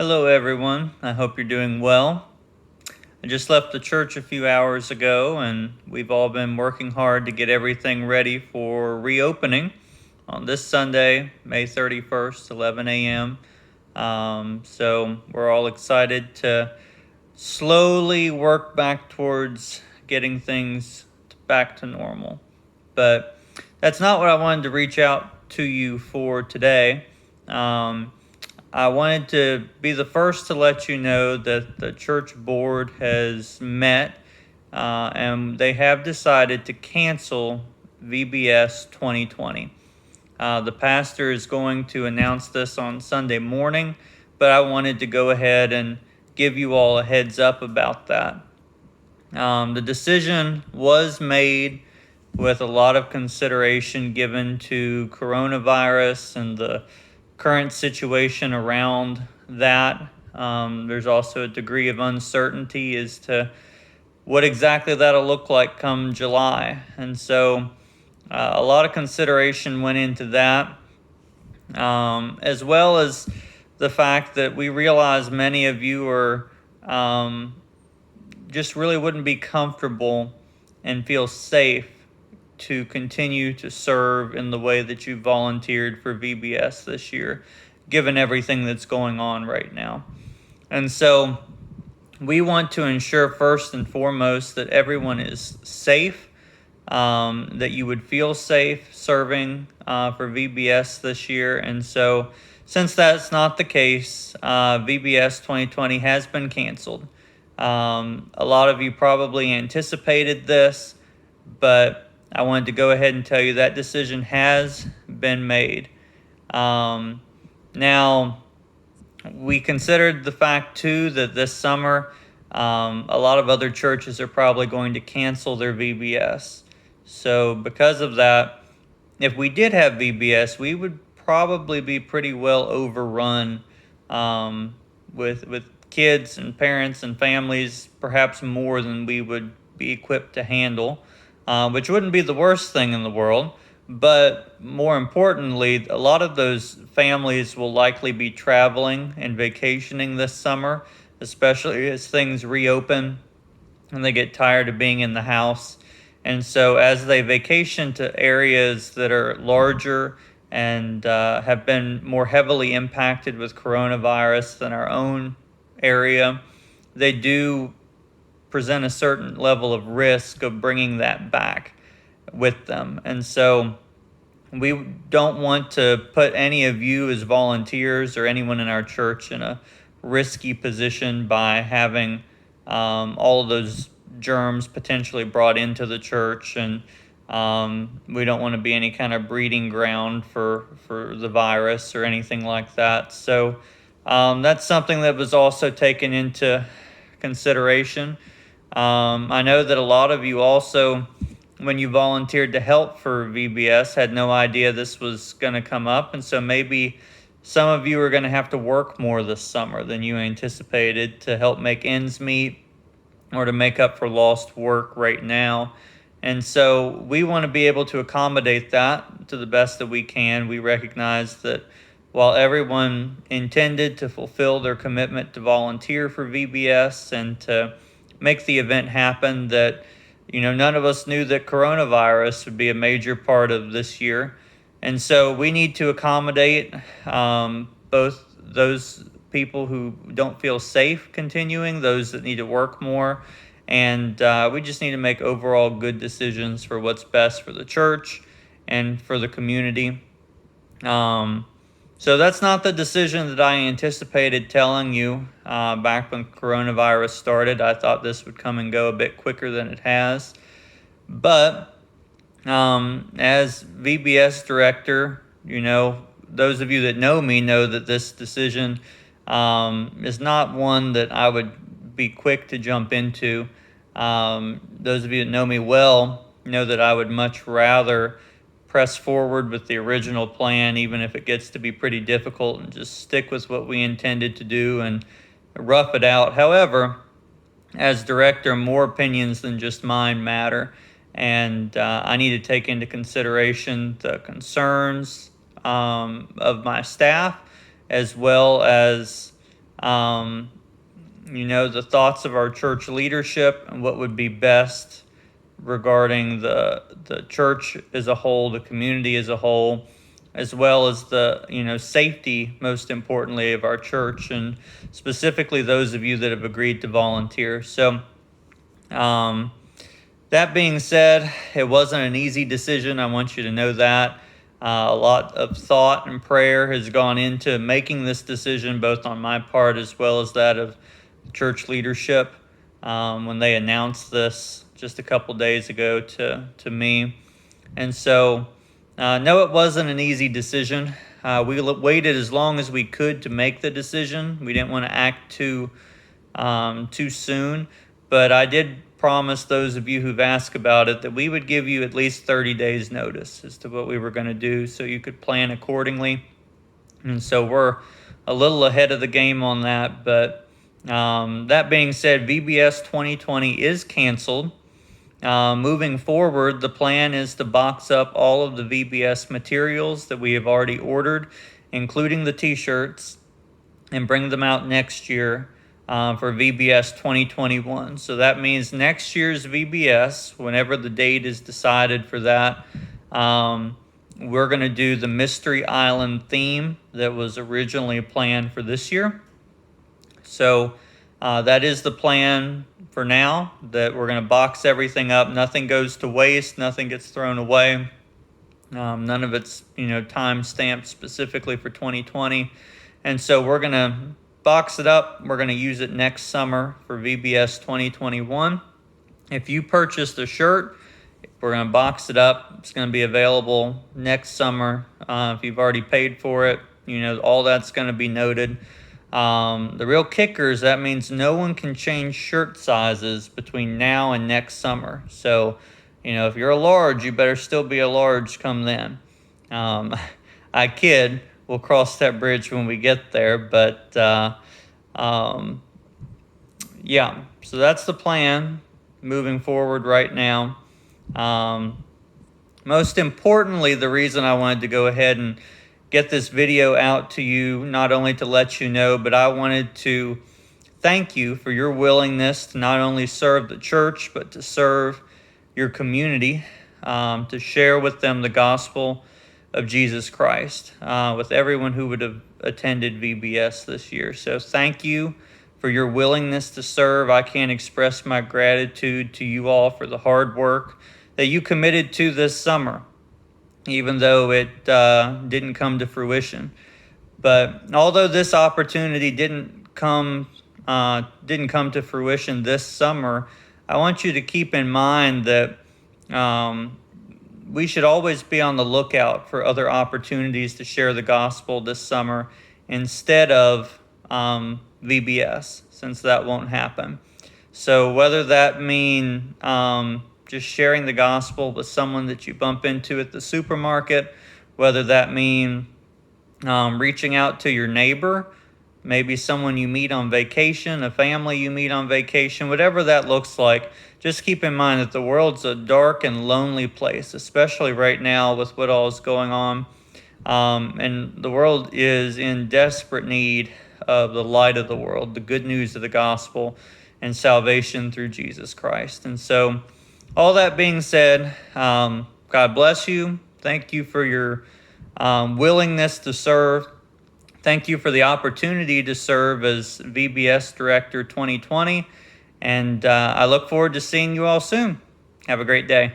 Hello, everyone. I hope you're doing well. I just left the church a few hours ago, and we've all been working hard to get everything ready for reopening on this Sunday, May 31st, 11 a.m. So we're all excited to slowly work back towards getting things back to normal. But that's not what I wanted to reach out to you for today. Um, I wanted to be the first to let you know that the church board has met and they have decided to cancel VBS 2020. The pastor is going to announce this on Sunday morning, but I wanted to go ahead and give you all a heads up about that. The decision was made with a lot of consideration given to coronavirus and the current situation around that. There's also a degree of uncertainty as to what exactly that'll look like come July. And so a lot of consideration went into that, as well as the fact that we realize many of you are just really wouldn't be comfortable and feel safe to continue to serve in the way that you volunteered for VBS this year, given everything that's going on right now. And so we want to ensure first and foremost that everyone is safe, that you would feel safe serving for VBS this year. And so since that's not the case, VBS 2020 has been canceled. A lot of you probably anticipated this, but I wanted to go ahead and tell you that decision has been made. Now, we considered the fact too that this summer, a lot of other churches are probably going to cancel their VBS. So because of that, if we did have VBS, we would probably be pretty well overrun with kids and parents and families, perhaps more than we would be equipped to handle. Which wouldn't be the worst thing in the world. But more importantly, a lot of those families will likely be traveling and vacationing this summer, especially as things reopen and they get tired of being in the house. And so as they vacation to areas that are larger and have been more heavily impacted with coronavirus than our own area, they do present a certain level of risk of bringing that back with them. And so we don't want to put any of you as volunteers or anyone in our church in a risky position by having all of those germs potentially brought into the church. And we don't want to be any kind of breeding ground for the virus or anything like that. So that's something that was also taken into consideration. I know that a lot of you also, when you volunteered to help for VBS, had no idea this was going to come up. And so maybe some of you are going to have to work more this summer than you anticipated to help make ends meet or to make up for lost work right now. And so we want to be able to accommodate that to the best that we can. We recognize that while everyone intended to fulfill their commitment to volunteer for VBS and to make the event happen, that none of us knew that coronavirus would be a major part of this year. And so we need to accommodate both those people who don't feel safe continuing, those that need to work more, and we just need to make overall good decisions for what's best for the church and for the community. So that's not the decision that I anticipated telling you back when coronavirus started. I thought this would come and go a bit quicker than it has. But as VBS director, those of you that know me know that this decision is not one that I would be quick to jump into. Those of you that know me well know that I would much rather press forward with the original plan, even if it gets to be pretty difficult, and just stick with what we intended to do and rough it out. However, as director, more opinions than just mine matter, and I need to take into consideration the concerns of my staff, as well as the thoughts of our church leadership and what would be best regarding the church as a whole, the community as a whole, as well as the safety, most importantly, of our church, and specifically those of you that have agreed to volunteer. So that being said, it wasn't an easy decision. I want you to know that. A lot of thought and prayer has gone into making this decision, both on my part as well as that of church leadership. When they announced this just a couple days ago to me. And so, no, it wasn't an easy decision. We waited as long as we could to make the decision. We didn't want to act too soon, but I did promise those of you who've asked about it that we would give you at least 30 days notice as to what we were going to do so you could plan accordingly. And so we're a little ahead of the game on that, but that being said, VBS 2020 is canceled. Moving forward, the plan is to box up all of the VBS materials that we have already ordered, including the t-shirts, and bring them out next year for VBS 2021. So that means next year's VBS, whenever the date is decided for that, we're going to do the Mystery Island theme that was originally planned for this year. So that is the plan for now, that we're going to box everything up. Nothing goes to waste. Nothing gets thrown away. None of it's, time stamped specifically for 2020. And so we're going to box it up. We're going to use it next summer for VBS 2021. If you purchased a shirt, we're going to box it up. It's going to be available next summer. If you've already paid for it, all that's going to be noted. The real kicker is that means no one can change shirt sizes between now and next summer. So, if you're a large, you better still be a large come then. I kid. We'll cross that bridge when we get there. But, yeah, so that's the plan moving forward right now. Most importantly, the reason I wanted to go ahead and get this video out to you, not only to let you know, but I wanted to thank you for your willingness to not only serve the church, but to serve your community, to share with them the gospel of Jesus Christ, with everyone who would have attended VBS this year. So thank you for your willingness to serve. I can't express my gratitude to you all for the hard work that you committed to this summer, even though it didn't come to fruition. But although this opportunity didn't come to fruition this summer, I want you to keep in mind that we should always be on the lookout for other opportunities to share the gospel this summer instead of VBS, since that won't happen. So whether that mean just sharing the gospel with someone that you bump into at the supermarket, whether that mean reaching out to your neighbor, maybe someone you meet on vacation, a family you meet on vacation, whatever that looks like, just keep in mind that the world's a dark and lonely place, especially right now with what all is going on. And the world is in desperate need of the light of the world, the good news of the gospel and salvation through Jesus Christ. And so, all that being said, God bless you. Thank you for your willingness to serve. Thank you for the opportunity to serve as VBS Director 2020. And I look forward to seeing you all soon. Have a great day.